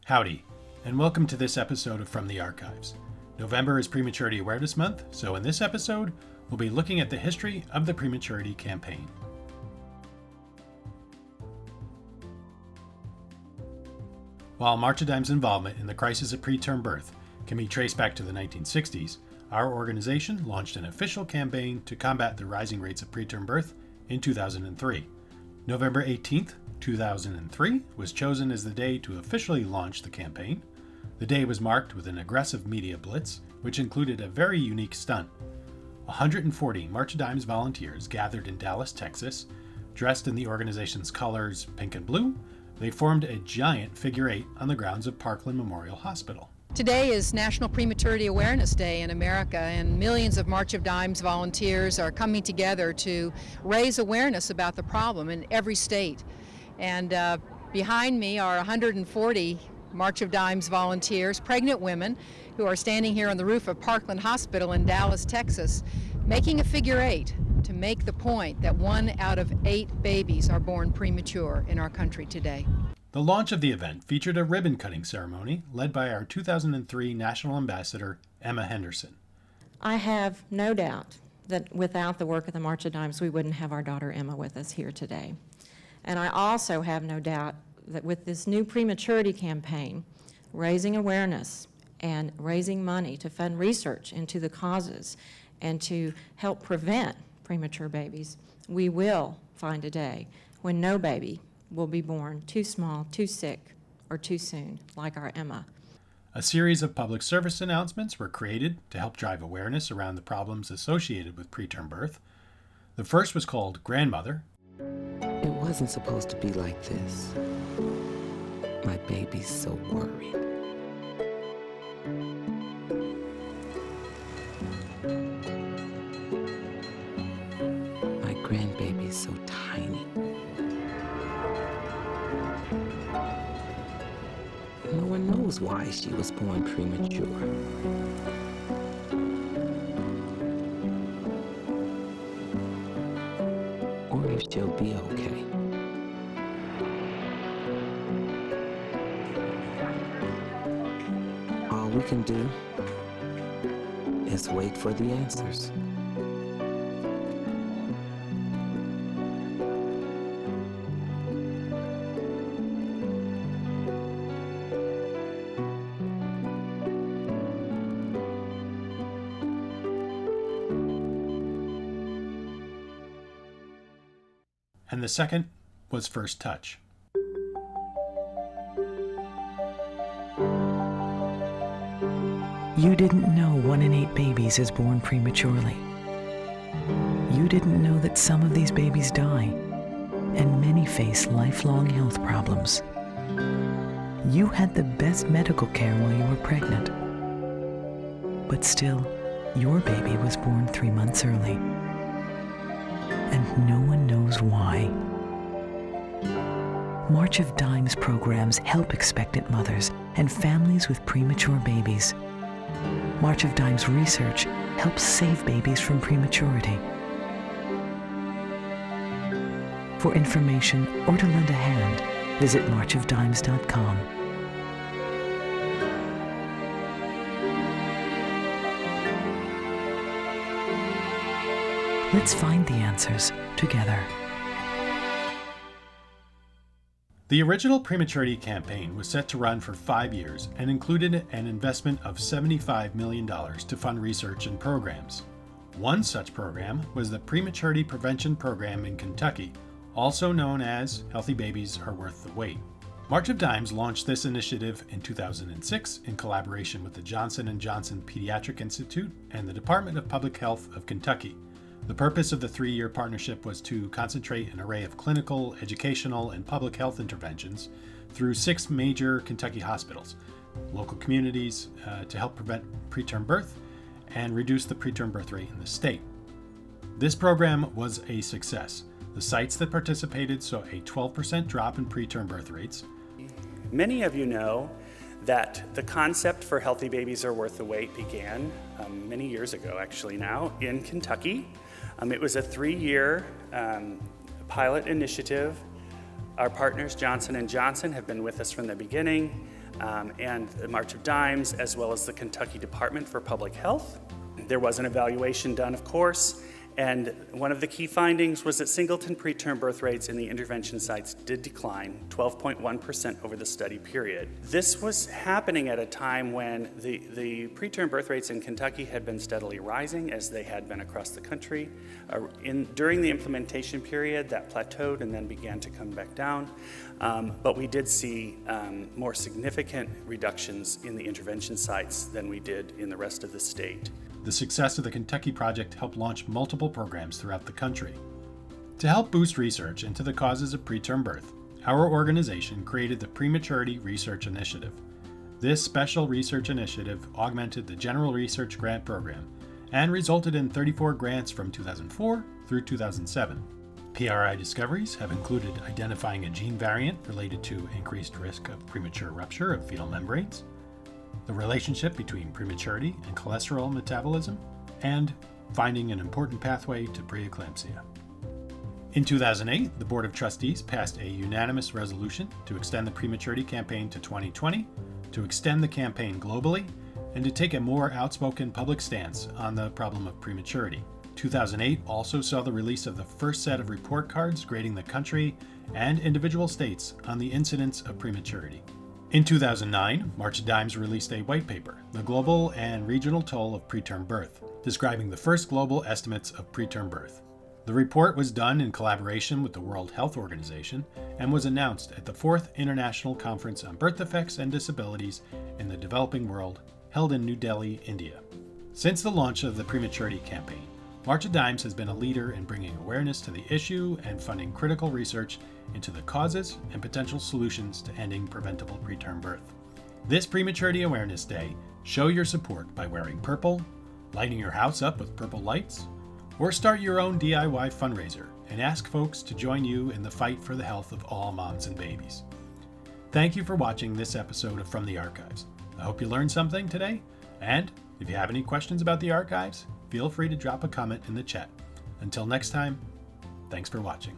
Howdy, and welcome to this episode of From the Archives. November is Prematurity Awareness Month, so in this episode, we'll be looking at the history of the Prematurity Campaign. While March of Dimes' involvement in the crisis of preterm birth can be traced back to the 1960s, our organization launched an official campaign to combat the rising rates of preterm birth in 2003. November 18th, 2003 was chosen as the day to officially launch the campaign. The day was marked with an aggressive media blitz, which included a very unique stunt. 140 March of Dimes volunteers gathered in Dallas, Texas. Dressed in the organization's colors, pink and blue, they formed a giant figure eight on the grounds of Parkland Memorial Hospital. Today is National Prematurity Awareness Day in America, and millions of March of Dimes volunteers are coming together to raise awareness about the problem in every state. And behind me are 140 March of Dimes volunteers, pregnant women, who are standing here on the roof of Parkland Hospital in Dallas, Texas, making a figure eight to make the point that 1 out of 8 babies are born premature in our country today. The launch of the event featured a ribbon-cutting ceremony led by our 2003 National Ambassador, Emma Henderson. I have no doubt that without the work of the March of Dimes, we wouldn't have our daughter Emma with us here today. And I also have no doubt that with this new Prematurity Campaign, raising awareness and raising money to fund research into the causes and to help prevent premature babies, we will find a day when no baby will be born too small, too sick, or too soon, like our Emma. A series of public service announcements were created to help drive awareness around the problems associated with preterm birth. The first was called Grandmother. It wasn't supposed to be like this. My baby's so worried. My grandbaby's so tiny. No one knows why she was born premature. Or if she'll be okay. All we can do is wait for the answers. And the second was First Touch. You didn't know 1 in 8 babies is born prematurely. You didn't know that some of these babies die, and many face lifelong health problems. You had the best medical care while you were pregnant. But still, your baby was born 3 months early. And no one knows why. March of Dimes programs help expectant mothers and families with premature babies. March of Dimes research helps save babies from prematurity. For information or to lend a hand, visit marchofdimes.com. Let's find the answers together. The original Prematurity Campaign was set to run for 5 years and included an investment of $75 million to fund research and programs. One such program was the Prematurity Prevention Program in Kentucky, also known as Healthy Babies Are Worth the Wait. March of Dimes launched this initiative in 2006 in collaboration with the Johnson & Johnson Pediatric Institute and the Department of Public Health of Kentucky. The purpose of the 3-year partnership was to concentrate an array of clinical, educational, and public health interventions through 6 major Kentucky hospitals, local communities, to help prevent preterm birth and reduce the preterm birth rate in the state. This program was a success. The sites that participated saw a 12% drop in preterm birth rates. Many of you know that the concept for Healthy Babies Are Worth the Wait began many years ago, actually now, in Kentucky. It was a 3-year pilot initiative. Our partners, Johnson & Johnson, have been with us from the beginning. and the March of Dimes, as well as the Kentucky Department for Public Health. There was an evaluation done, of course, and one of the key findings was that singleton preterm birth rates in the intervention sites did decline 12.1% over the study period. This was happening at a time when the preterm birth rates in Kentucky had been steadily rising, as they had been across the country. During the implementation period, that plateaued and then began to come back down. But we did see more significant reductions in the intervention sites than we did in the rest of the state. The success of the Kentucky Project helped launch multiple programs throughout the country. To help boost research into the causes of preterm birth, our organization created the Prematurity Research Initiative. This special research initiative augmented the General Research Grant Program and resulted in 34 grants from 2004 through 2007. PRI discoveries have included identifying a gene variant related to increased risk of premature rupture of fetal membranes, the relationship between prematurity and cholesterol metabolism, and finding an important pathway to preeclampsia. In 2008, the Board of Trustees passed a unanimous resolution to extend the Prematurity Campaign to 2020, to extend the campaign globally, and to take a more outspoken public stance on the problem of prematurity. 2008 also saw the release of the first set of report cards grading the country and individual states on the incidence of prematurity. In 2009, March of Dimes released a white paper, The Global and Regional Toll of Preterm Birth, describing the first global estimates of preterm birth. The report was done in collaboration with the World Health Organization and was announced at the 4th International Conference on Birth Defects and Disabilities in the Developing World, held in New Delhi, India. Since the launch of the Prematurity Campaign, March of Dimes has been a leader in bringing awareness to the issue and funding critical research into the causes and potential solutions to ending preventable preterm birth. This Prematurity Awareness Day, show your support by wearing purple, lighting your house up with purple lights, or start your own DIY fundraiser and ask folks to join you in the fight for the health of all moms and babies. Thank you for watching this episode of From the Archives. I hope you learned something today, and if you have any questions about the archives, feel free to drop a comment in the chat. Until next time, thanks for watching.